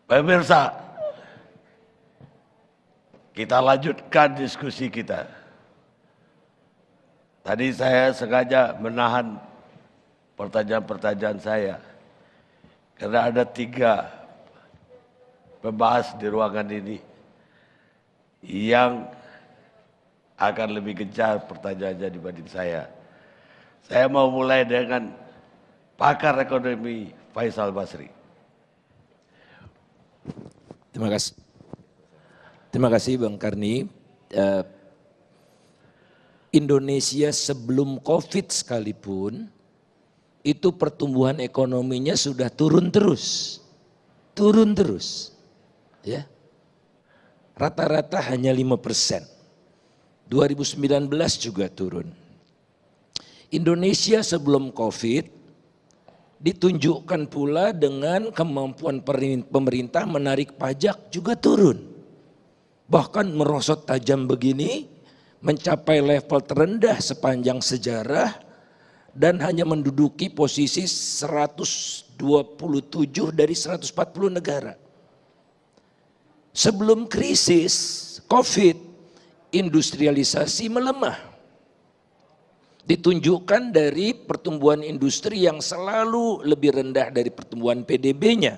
Pemirsa, kita lanjutkan diskusi kita. Tadi saya sengaja menahan pertanyaan-pertanyaan saya karena ada 3 pembahas di ruangan ini yang akan lebih gencar pertanyaannya dibanding saya. Saya mau mulai dengan pakar ekonomi Faisal Basri. Terima kasih Bang Karni. Indonesia sebelum COVID sekalipun itu pertumbuhan ekonominya sudah turun terus, ya. Rata-rata hanya 5%. 2019 juga turun. Indonesia sebelum COVID ditunjukkan pula dengan kemampuan pemerintah menarik pajak juga turun. Bahkan merosot tajam begini, mencapai level terendah sepanjang sejarah dan hanya menduduki posisi 127 dari 140 negara. Sebelum krisis COVID, industrialisasi melemah. Ditunjukkan dari pertumbuhan industri yang selalu lebih rendah dari pertumbuhan PDB-nya.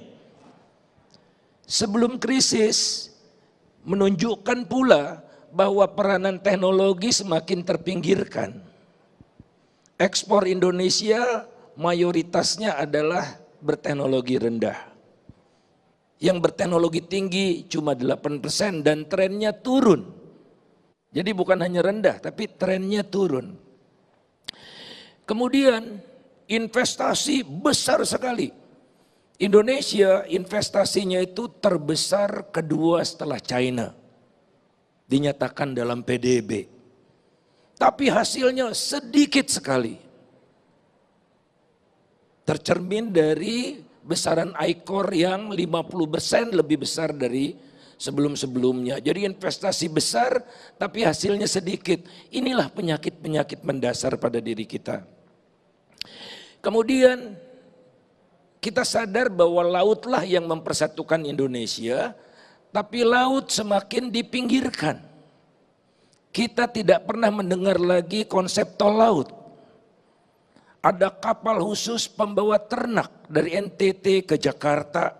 Sebelum krisis menunjukkan pula bahwa peranan teknologi semakin terpinggirkan. Ekspor Indonesia mayoritasnya adalah berteknologi rendah. Yang berteknologi tinggi cuma 8% dan trennya turun. Jadi bukan hanya rendah tapi trennya turun. Kemudian investasi besar sekali. Indonesia investasinya itu terbesar kedua setelah China. Dinyatakan dalam PDB. Tapi hasilnya sedikit sekali. Tercermin dari besaran ICOR yang 50% lebih besar dari sebelum-sebelumnya. Jadi investasi besar tapi hasilnya sedikit. Inilah penyakit-penyakit mendasar pada diri kita. Kemudian kita sadar bahwa lautlah yang mempersatukan Indonesia, tapi laut semakin dipinggirkan. Kita tidak pernah mendengar lagi konsep tol laut. Ada kapal khusus pembawa ternak dari NTT ke Jakarta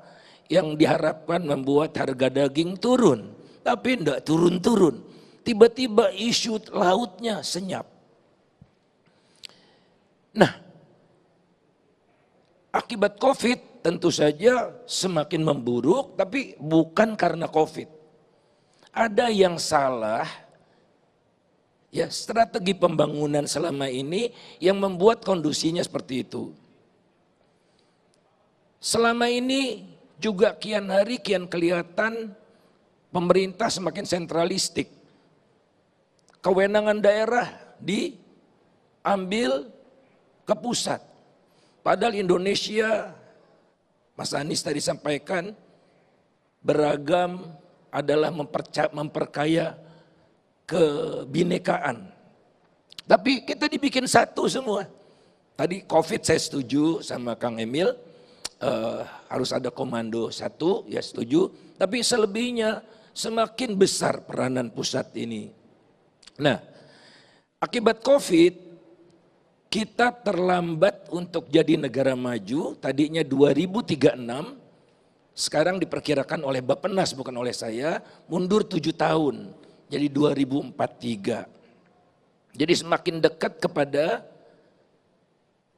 yang diharapkan membuat harga daging turun, tapi tidak turun-turun. Tiba-tiba isu lautnya senyap. Nah, akibat COVID tentu saja semakin memburuk, tapi bukan karena COVID. Ada yang salah, ya strategi pembangunan selama ini yang membuat kondisinya seperti itu. Selama ini juga kian hari kian kelihatan pemerintah semakin sentralistik. Kewenangan daerah diambil ke pusat. Padahal Indonesia, Mas Anies tadi sampaikan, beragam adalah memperkaya kebinekaan. Tapi kita dibikin satu semua. Tadi COVID saya setuju sama Kang Emil, harus ada komando satu, ya setuju. Tapi selebihnya semakin besar peranan pusat ini. Nah, akibat COVID, kita terlambat untuk jadi negara maju, tadinya 2036, sekarang diperkirakan oleh Bappenas bukan oleh saya, mundur 7 tahun, jadi 2043. Jadi semakin dekat kepada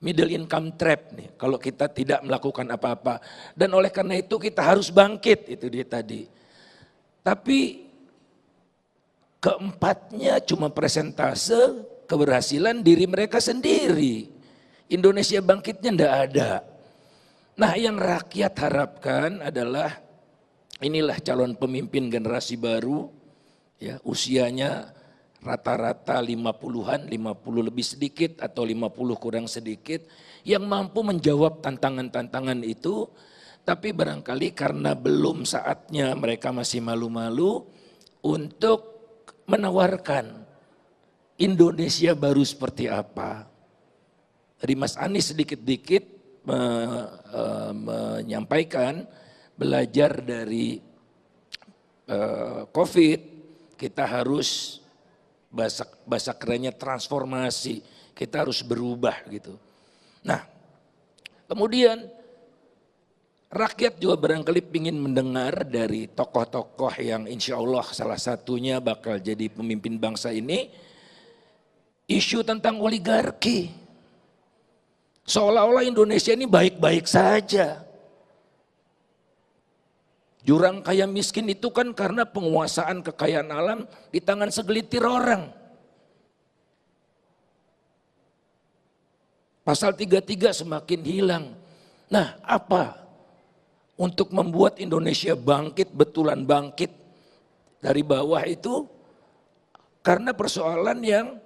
middle income trap nih, kalau kita tidak melakukan apa-apa. Dan oleh karena itu kita harus bangkit, itu dia tadi. Tapi keempatnya cuma persentase keberhasilan diri mereka sendiri. Indonesia bangkitnya enggak ada. Nah, yang rakyat harapkan adalah inilah calon pemimpin generasi baru, ya usianya rata-rata 50-an, 50 lebih sedikit atau 50 kurang sedikit, yang mampu menjawab tantangan-tantangan itu, tapi barangkali karena belum saatnya mereka masih malu-malu untuk menawarkan Indonesia baru seperti apa. Tadi Mas Anies sedikit-sedikit menyampaikan belajar dari COVID, kita harus bahasa kerennya transformasi, kita harus berubah gitu. Nah, kemudian rakyat juga barangkali ingin mendengar dari tokoh-tokoh yang insya Allah salah satunya bakal jadi pemimpin bangsa ini, isu tentang oligarki. Seolah-olah Indonesia ini baik-baik saja. Jurang kaya miskin itu kan karena penguasaan kekayaan alam di tangan segelintir orang. Pasal 33 semakin hilang. Nah, apa? Untuk membuat Indonesia bangkit, betulan bangkit dari bawah itu karena persoalan yang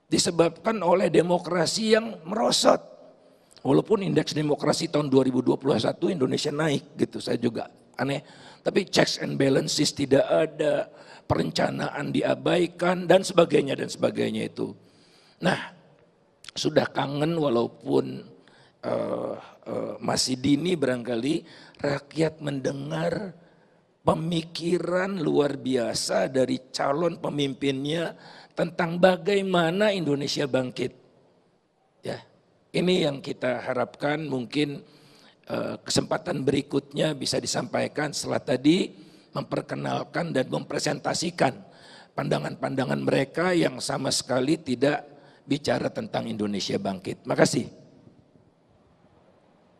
disebabkan oleh demokrasi yang merosot. Walaupun indeks demokrasi tahun 2021 Indonesia naik gitu, saya juga aneh. Tapi checks and balances tidak ada, perencanaan diabaikan dan sebagainya itu. Nah, sudah kangen walaupun masih dini barangkali rakyat mendengar pemikiran luar biasa dari calon pemimpinnya tentang bagaimana Indonesia bangkit. Ya, ini yang kita harapkan mungkin kesempatan berikutnya bisa disampaikan setelah tadi memperkenalkan dan mempresentasikan pandangan-pandangan mereka yang sama sekali tidak bicara tentang Indonesia bangkit. Makasih.